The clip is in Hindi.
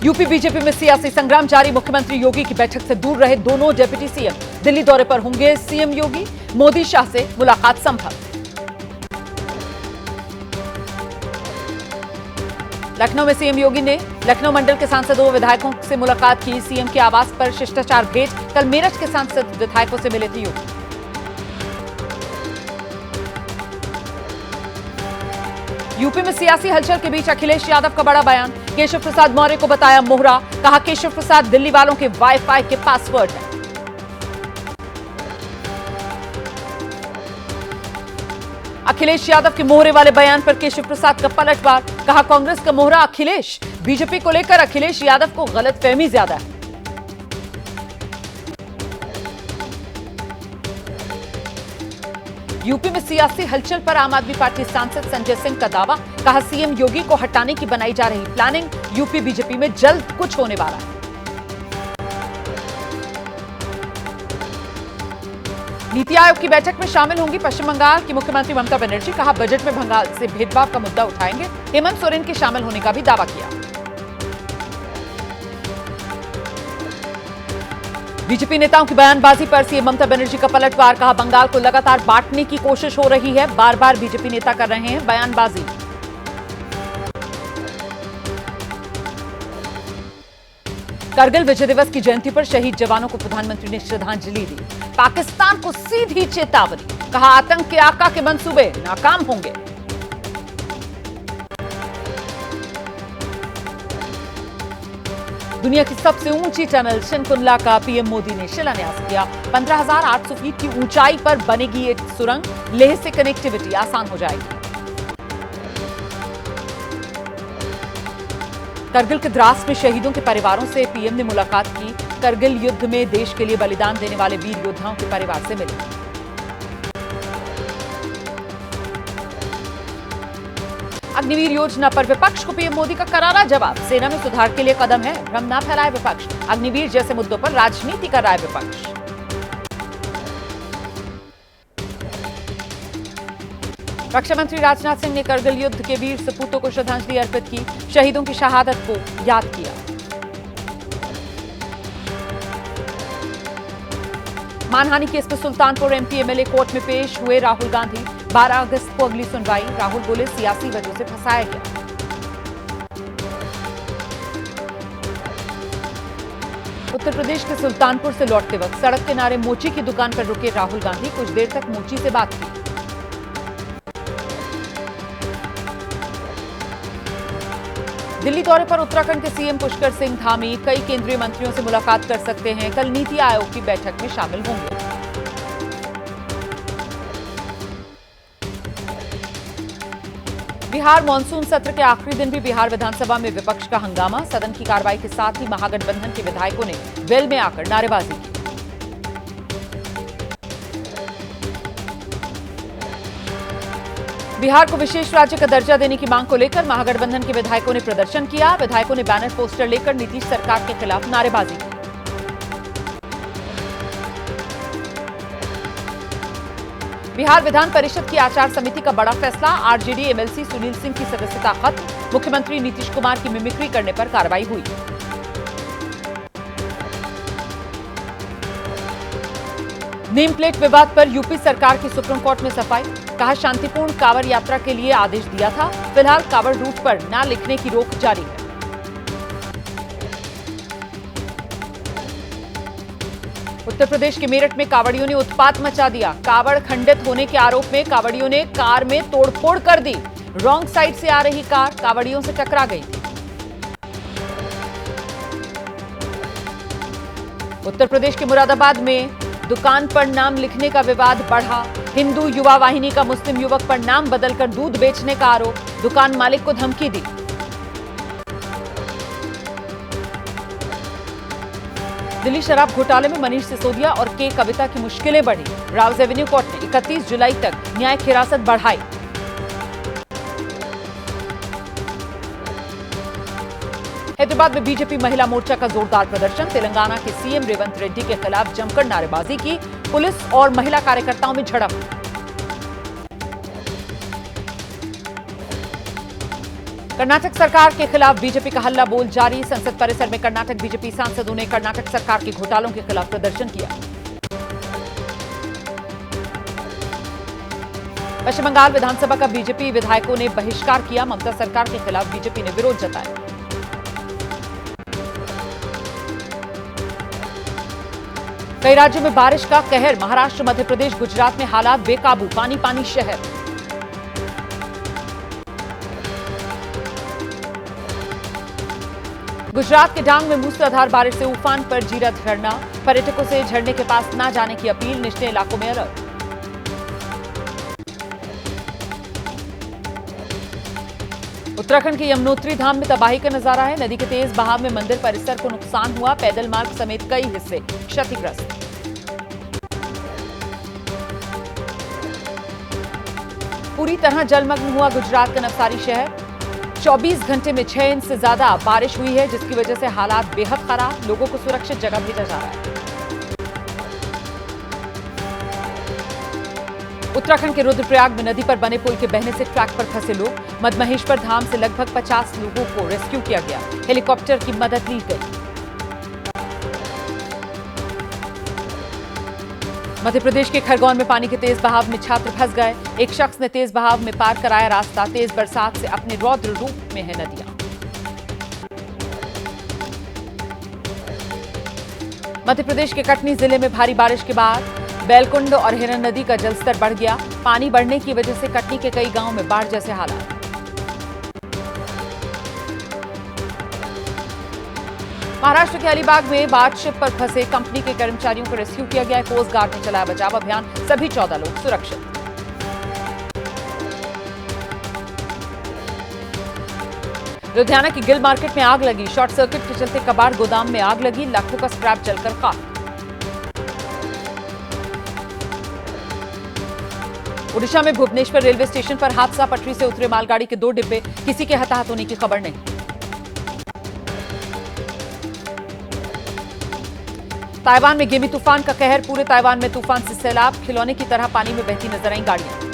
यूपी बीजेपी में सियासी संग्राम जारी। मुख्यमंत्री योगी की बैठक से दूर रहे दोनों डिप्टी सीएम। दिल्ली दौरे पर होंगे सीएम योगी। मोदी शाह से मुलाकात संभव। लखनऊ में सीएम योगी ने लखनऊ मंडल के सांसदों व विधायकों से मुलाकात की। सीएम के आवास पर शिष्टाचार भेंट। कल मेरठ के सांसद विधायकों से मिले थे योगी। यूपी में सियासी हलचल के बीच अखिलेश यादव का बड़ा बयान। केशव प्रसाद मौर्य को बताया मोहरा। कहा केशव प्रसाद दिल्ली वालों के वाईफाई के पासवर्ड है। अखिलेश यादव के मोहरे वाले बयान पर केशव प्रसाद का पलटवार। कहा कांग्रेस का मोहरा अखिलेश। बीजेपी को लेकर अखिलेश यादव को गलतफहमी ज्यादा है। यूपी में सियासी हलचल पर आम आदमी पार्टी सांसद संजय सिंह का दावा। कहा सीएम योगी को हटाने की बनाई जा रही प्लानिंग। यूपी बीजेपी में जल्द कुछ होने वाला है। नीति आयोग की बैठक में शामिल होंगी पश्चिम बंगाल की मुख्यमंत्री ममता बनर्जी। कहा बजट में बंगाल से भेदभाव का मुद्दा उठाएंगे। हेमंत सोरेन के शामिल होने का भी दावा किया। बीजेपी नेताओं की बयानबाजी पर सीएम ममता बनर्जी का पलटवार। कहा बंगाल को लगातार बांटने की कोशिश हो रही है। बार बार बीजेपी नेता कर रहे हैं बयानबाजी। करगिल विजय दिवस की जयंती पर शहीद जवानों को प्रधानमंत्री ने श्रद्धांजलि दी। पाकिस्तान को सीधी चेतावनी। कहा आतंक के आका के मंसूबे नाकाम होंगे। दुनिया की सबसे ऊंची टनल शिनकुंडला का पीएम मोदी ने शिलान्यास किया। 15,800 फीट की ऊंचाई पर बनेगी ये सुरंग। लेह से कनेक्टिविटी आसान हो जाएगी। करगिल के द्रास में शहीदों के परिवारों से पीएम ने मुलाकात की। करगिल युद्ध में देश के लिए बलिदान देने वाले वीर योद्धाओं के परिवार से मिले। अग्निवीर योजना पर विपक्ष को पीएम मोदी का करारा जवाब। सेना में सुधार के लिए कदम है, भ्रम न फैलाए विपक्ष। अग्निवीर जैसे मुद्दों पर राजनीति कर रहा है विपक्ष। रक्षा मंत्री राजनाथ सिंह ने करगिल युद्ध के वीर सपूतों को श्रद्धांजलि अर्पित की। शहीदों की शहादत को याद किया। मानहानि केस में सुल्तानपुर एमपी एमएलए कोर्ट में पेश हुए राहुल गांधी। 12 अगस्त को अगली सुनवाई। राहुल बोले सियासी वजह से फंसाया गया। उत्तर प्रदेश के सुल्तानपुर से लौटते वक्त सड़क किनारे मोची की दुकान पर रुके राहुल गांधी। कुछ देर तक मोची से बात की। दिल्ली दौरे पर उत्तराखंड के सीएम पुष्कर सिंह धामी कई केंद्रीय मंत्रियों से मुलाकात कर सकते हैं। कल नीति आयोग की बैठक में शामिल होंगे। बिहार मानसून सत्र के आखिरी दिन भी बिहार विधानसभा में विपक्ष का हंगामा। सदन की कार्रवाई के साथ ही महागठबंधन के विधायकों ने वेल में आकर नारेबाजी की। बिहार को विशेष राज्य का दर्जा देने की मांग को लेकर महागठबंधन के विधायकों ने प्रदर्शन किया। विधायकों ने बैनर पोस्टर लेकर नीतीश सरकार के खिलाफ नारेबाजी की। बिहार विधान परिषद की आचार समिति का बड़ा फैसला। आरजेडी एमएलसी सुनील सिंह की सदस्यता खत्म। मुख्यमंत्री नीतीश कुमार की मिमिक्री करने पर कार्रवाई हुई। नेम प्लेट विवाद पर यूपी सरकार की सुप्रीम कोर्ट में सफाई। कहा शांतिपूर्ण कांवड़ यात्रा के लिए आदेश दिया था। फिलहाल कांवड़ रूट पर न लिखने की रोक जारी है। उत्तर प्रदेश के मेरठ में कांवड़ियों ने उत्पात मचा दिया। कांवड़ खंडित होने के आरोप में कांवड़ियों ने कार में तोड़फोड़ कर दी। रॉन्ग साइड से आ रही कार कांवड़ियों से टकरा गई थी। उत्तर प्रदेश के मुरादाबाद में दुकान पर नाम लिखने का विवाद बढ़ा। हिंदू युवा वाहिनी का मुस्लिम युवक पर नाम बदलकर दूध बेचने का आरोप। दुकान मालिक को धमकी दी। दिल्ली शराब घोटाले में मनीष सिसोदिया और के कविता की मुश्किलें बढ़ी। राउज एवेन्यू कोर्ट ने 31 जुलाई तक न्यायिक हिरासत बढ़ाई। हैदराबाद में बीजेपी महिला मोर्चा का जोरदार प्रदर्शन। तेलंगाना के सीएम रेवंत रेड्डी के खिलाफ जमकर नारेबाजी की। पुलिस और महिला कार्यकर्ताओं में झड़प। कर्नाटक सरकार के खिलाफ बीजेपी का हल्ला बोल जारी। संसद परिसर में कर्नाटक बीजेपी सांसदों ने कर्नाटक सरकार के घोटालों के खिलाफ प्रदर्शन किया। पश्चिम बंगाल विधानसभा का बीजेपी विधायकों ने बहिष्कार किया। ममता सरकार के खिलाफ बीजेपी ने विरोध जताया। कई राज्यों में बारिश का कहर। महाराष्ट्र, मध्य प्रदेश, गुजरात में हालात बेकाबू। पानी पानी शहर। गुजरात के डांग में मूसलाधार बारिश से उफान पर जीरा झरना। पर्यटकों से झरने के पास न जाने की अपील। निचले इलाकों में अलर्ट। उत्तराखंड के यमुनोत्री धाम में तबाही का नजारा है। नदी के तेज बहाव में मंदिर परिसर को नुकसान हुआ। पैदल मार्ग समेत कई हिस्से क्षतिग्रस्त। पूरी तरह जलमग्न हुआ गुजरात का नवसारी शहर। 24 घंटे में 6 इंच से ज्यादा बारिश हुई है, जिसकी वजह से हालात बेहद खराब। लोगों को सुरक्षित जगह भेजा जा रहा है। उत्तराखंड के रुद्रप्रयाग में नदी पर बने पुल के बहने से ट्रैक पर फंसे लोग। मधमहेश्वर धाम से लगभग 50 लोगों को रेस्क्यू किया गया। हेलीकॉप्टर की मदद ली गई। मध्य प्रदेश के खरगोन में पानी के तेज बहाव में छात्र फंस गए। एक शख्स ने तेज बहाव में पार कराया रास्ता। तेज बरसात से अपने रौद्र रूप में है नदियां। मध्य प्रदेश के कटनी जिले में भारी बारिश के बाद बैलकुंड और हिरन नदी का जलस्तर बढ़ गया। पानी बढ़ने की वजह से कटनी के कई गांवों में बाढ़ जैसे हालात। महाराष्ट्र के अलीबाग में बादशिप पर फंसे कंपनी के कर्मचारियों को रेस्क्यू किया गया। कोस्ट गार्ड ने चलाया बचाव अभियान। सभी 14 लोग सुरक्षित। लुधियाना की गिल मार्केट में आग लगी। शॉर्ट सर्किट के चलते कबाड़ गोदाम में आग लगी। लाखों का स्क्रैप जलकर खाक। ओडिशा में भुवनेश्वर रेलवे स्टेशन पर हादसा। पटरी से उतरे मालगाड़ी के 2 डिब्बे। किसी के हताहत होने की खबर नहीं। ताइवान में गिमी तूफान का कहर। पूरे ताइवान में तूफान से सैलाब। खिलौने की तरह पानी में बहती नजर आई गाड़ियां।